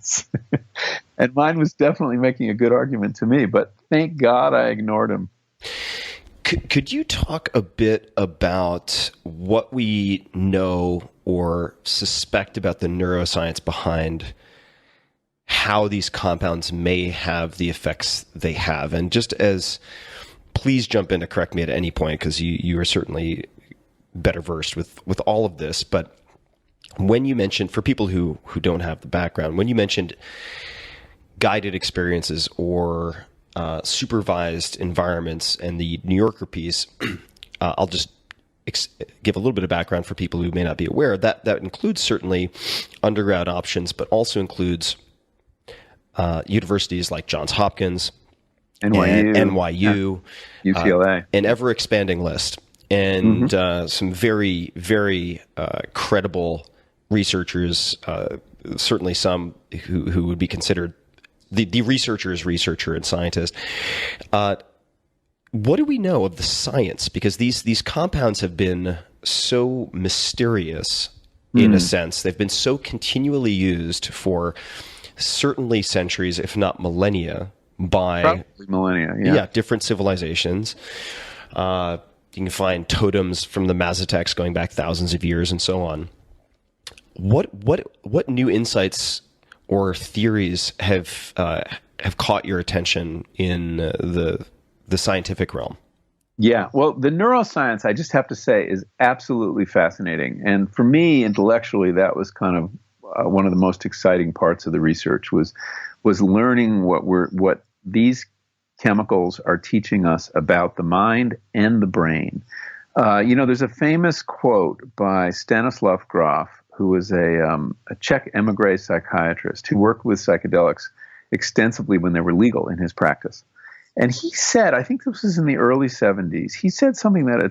was. And mine was definitely making a good argument to me, but thank God I ignored him. Could you talk a bit about what we know or suspect about the neuroscience behind how these compounds may have the effects they have? And just as, please jump in to correct me at any point, because you are certainly better versed with all of this. But when you mentioned, for people who don't have the background, when you mentioned guided experiences or supervised environments and the New Yorker piece, I'll just give a little bit of background for people who may not be aware. That includes certainly undergrad options, but also includes universities like Johns Hopkins, NYU, UCLA, an ever-expanding list, and some very, very credible researchers, certainly some who would be considered the researcher's researcher and scientist. What do we know of the science? Because these compounds have been so mysterious in a sense. They've been so continually used for certainly centuries, if not millennia, by probably millennia, different civilizations. You can find totems from the Mazateks going back thousands of years and so on. What new insights or theories have caught your attention in the scientific realm? Yeah, well, the neuroscience, I just have to say, is absolutely fascinating. And for me, intellectually, that was kind of one of the most exciting parts of the research was learning what these chemicals are teaching us about the mind and the brain. There's a famous quote by Stanislav Grof, who was a Czech emigre psychiatrist who worked with psychedelics extensively when they were legal in his practice. And he said, I think this was in the early 70s, he said something that,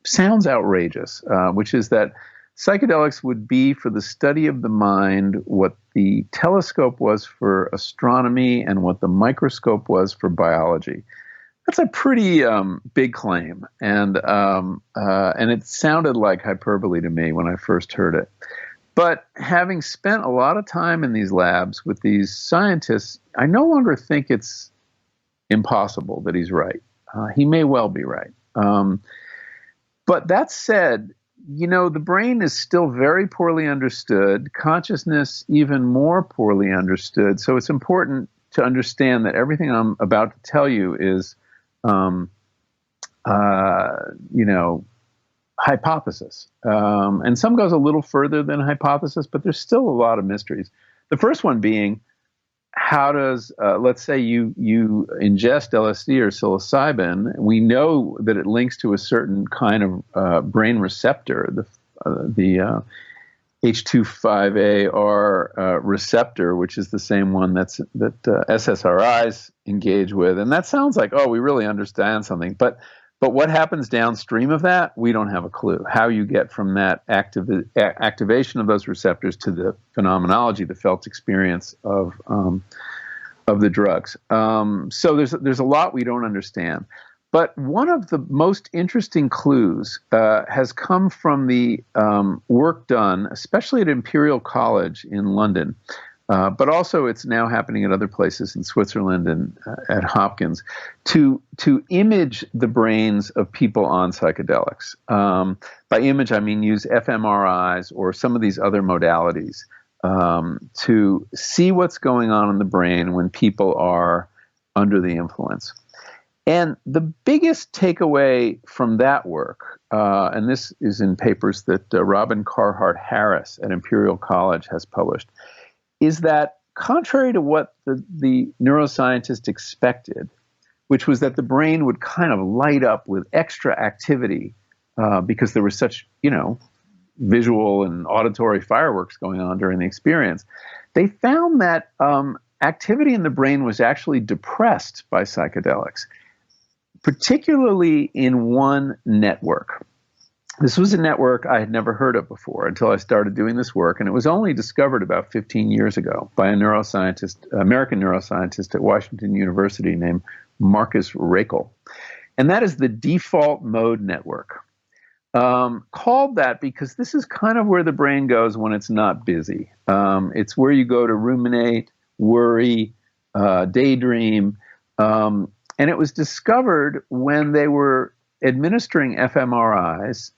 sounds outrageous, which is that psychedelics would be for the study of the mind what the telescope was for astronomy and what the microscope was for biology. That's a pretty big claim, and it sounded like hyperbole to me when I first heard it. But having spent a lot of time in these labs with these scientists, I no longer think it's impossible that he's right. He may well be right. But that said, the brain is still very poorly understood, consciousness even more poorly understood. So it's important to understand that everything I'm about to tell you is hypothesis. And some goes a little further than hypothesis, but there's still a lot of mysteries. The first one being, how does, let's say you ingest LSD or psilocybin, we know that it links to a certain kind of brain receptor, the H25AR receptor, which is the same one that SSRIs engage with. And that sounds like, we really understand something. But what happens downstream of that, we don't have a clue. How you get from that activation of those receptors to the phenomenology, the felt experience of the drugs. So there's a lot we don't understand. But one of the most interesting clues has come from the work done, especially at Imperial College in London, but also it's now happening at other places in Switzerland and at Hopkins, to image the brains of people on psychedelics. By image, I mean use fMRIs or some of these other modalities to see what's going on in the brain when people are under the influence. And the biggest takeaway from that work, and this is in papers that Robin Carhart Harris at Imperial College has published, is that contrary to what the neuroscientist expected, which was that the brain would kind of light up with extra activity because there was such, visual and auditory fireworks going on during the experience, they found that activity in the brain was actually depressed by psychedelics, particularly in one network. This was a network I had never heard of before until I started doing this work, and it was only discovered about 15 years ago by a American neuroscientist at Washington University named Marcus Rakel. And that is the default mode network. Called that because this is kind of where the brain goes when it's not busy. It's where you go to ruminate, worry, daydream. And it was discovered when they were administering fMRIs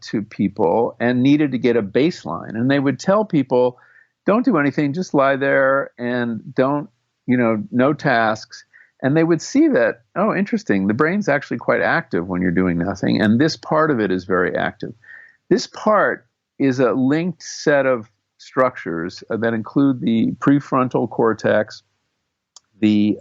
to people and needed to get a baseline. And they would tell people, don't do anything, just lie there and don't, no tasks. And they would see that, oh, interesting, the brain's actually quite active when you're doing nothing. And this part of it is very active. This part is a linked set of structures that include the prefrontal cortex, the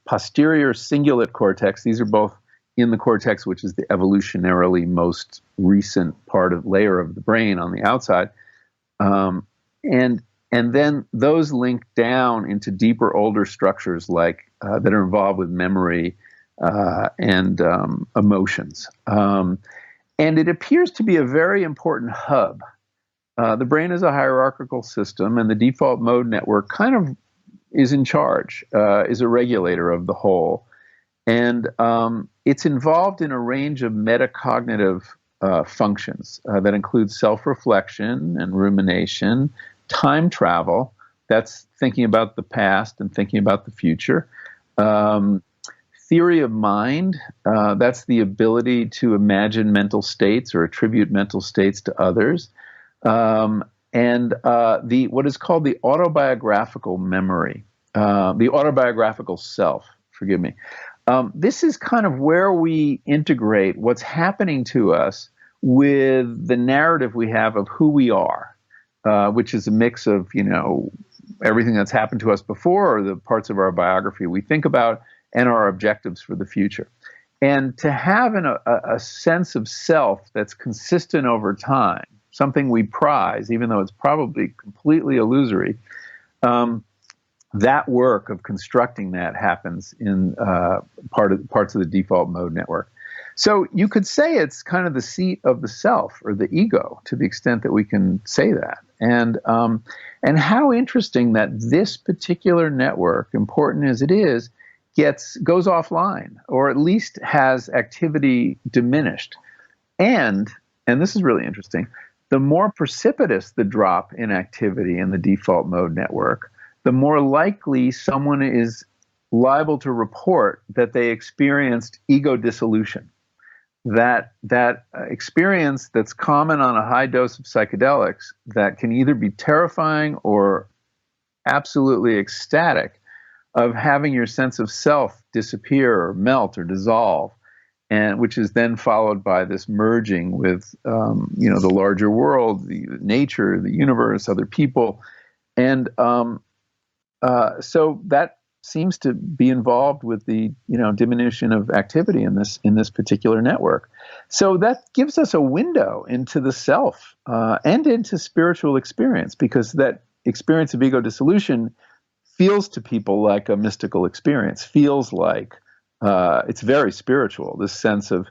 posterior cingulate cortex. These are both in the cortex, which is the evolutionarily most recent layer of the brain on the outside. And then those link down into deeper, older structures like that are involved with memory and emotions. And it appears to be a very important hub. The brain is a hierarchical system, and the default mode network kind of is in charge, is a regulator of the whole. And it's involved in a range of metacognitive functions that include self-reflection and rumination, time travel, that's thinking about the past and thinking about the future. Theory of mind, that's the ability to imagine mental states or attribute mental states to others. And what is called the autobiographical memory, the autobiographical self, forgive me. This is kind of where we integrate what's happening to us with the narrative we have of who we are. Which is a mix of, everything that's happened to us before or the parts of our biography we think about and our objectives for the future. And to have a sense of self that's consistent over time, something we prize, even though it's probably completely illusory, that work of constructing that happens in parts of the default mode network. So you could say it's kind of the seat of the self or the ego, to the extent that we can say that. And how interesting that this particular network, important as it is, goes offline, or at least has activity diminished. And this is really interesting, the more precipitous the drop in activity in the default mode network, the more likely someone is liable to report that they experienced ego dissolution. That experience that's common on a high dose of psychedelics that can either be terrifying or absolutely ecstatic, of having your sense of self disappear or melt or dissolve, and which is then followed by this merging with the larger world, the nature, the universe, other people, and so that seems to be involved with the diminution of activity in this particular network. So that gives us a window into the self and into spiritual experience, because that experience of ego dissolution feels to people like a mystical experience, feels like it's very spiritual, this sense of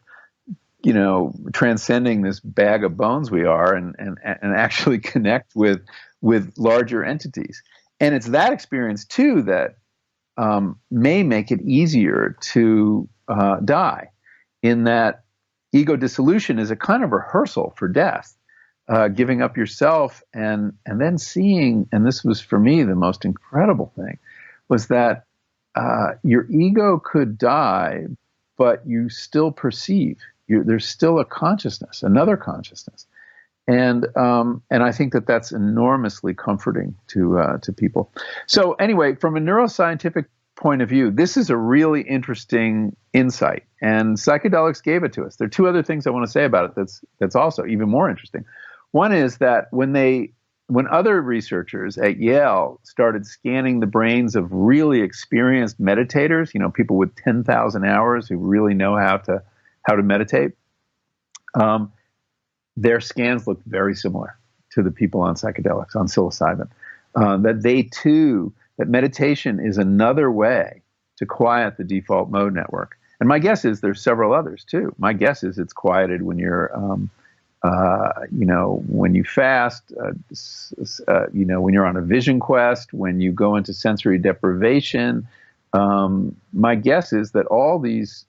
transcending this bag of bones we are and actually connect with larger entities. And it's that experience too that may make it easier to die, in that ego dissolution is a kind of rehearsal for death, giving up yourself and then seeing, and this was for me the most incredible thing, was that your ego could die, but you still perceive. There's still a consciousness, another consciousness. And I think that that's enormously comforting to people. So anyway, from a neuroscientific point of view, this is a really interesting insight, and psychedelics gave it to us. There are two other things I want to say about it that's also even more interesting. One is that when other researchers at Yale started scanning the brains of really experienced meditators, people with 10,000 hours who really know how to meditate, their scans looked very similar to the people on psychedelics, on psilocybin. That meditation is another way to quiet the default mode network. And my guess is there's several others too. My guess is it's quieted when you're, when you fast, when you're on a vision quest, when you go into sensory deprivation. My guess is that all these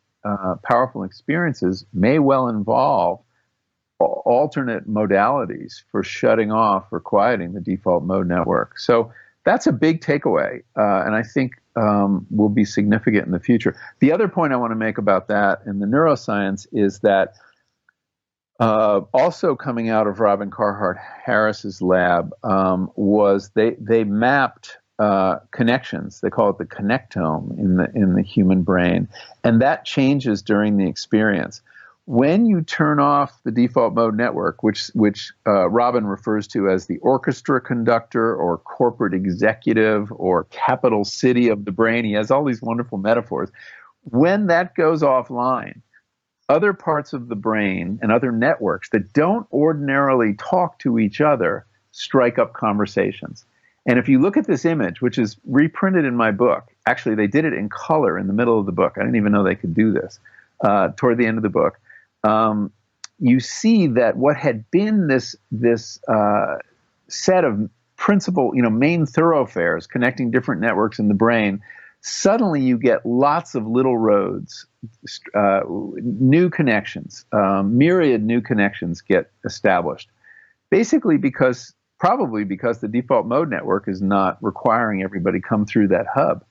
powerful experiences may well involve alternate modalities for shutting off or quieting the default mode network. So that's a big takeaway, and I think will be significant in the future. The other point I want to make about that in the neuroscience is that also coming out of Robin Carhart Harris's lab was they mapped connections. They call it the connectome in the human brain, and that changes during the experience. When you turn off the default mode network, which Robin refers to as the orchestra conductor or corporate executive or capital city of the brain, he has all these wonderful metaphors. When that goes offline, other parts of the brain and other networks that don't ordinarily talk to each other strike up conversations. And if you look at this image, which is reprinted in my book, actually they did it in color in the middle of the book. I didn't even know they could do this toward the end of the book. You see that what had been this set of principal, main thoroughfares connecting different networks in the brain, suddenly you get lots of little roads, new connections, myriad new connections get established. Basically probably because the default mode network is not requiring everybody come through that hub.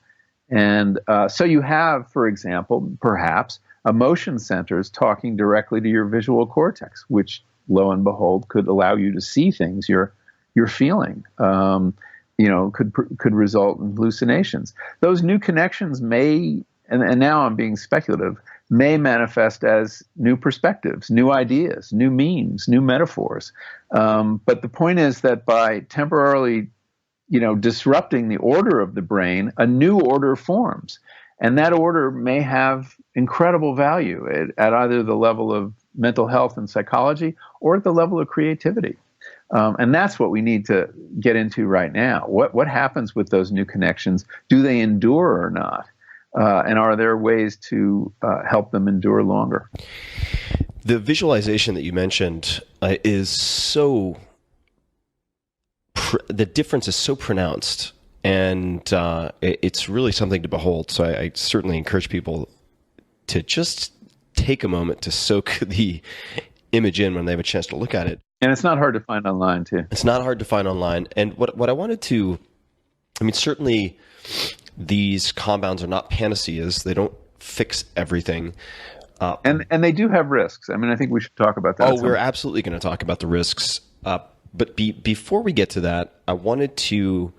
And so you have, for example, perhaps emotion centers talking directly to your visual cortex, which, lo and behold, could allow you to see things you're feeling. Could result in hallucinations. Those new connections may, and now I'm being speculative, may manifest as new perspectives, new ideas, new memes, new metaphors. But the point is that by temporarily, disrupting the order of the brain, a new order forms. And that order may have incredible value at either the level of mental health and psychology or at the level of creativity. And that's what we need to get into right now. What happens with those new connections? Do they endure or not? And are there ways to help them endure longer? The visualization that you mentioned is the difference is so pronounced. And it's really something to behold. So I certainly encourage people to just take a moment to soak the image in when they have a chance to look at it. And it's not hard to find online, too. It's not hard to find online. And what I wanted to, certainly these compounds are not panaceas. They don't fix everything. And they do have risks. I think we should talk about that. Oh, we're absolutely going to talk about the risks. But before we get to that, I wanted to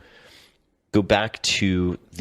go back to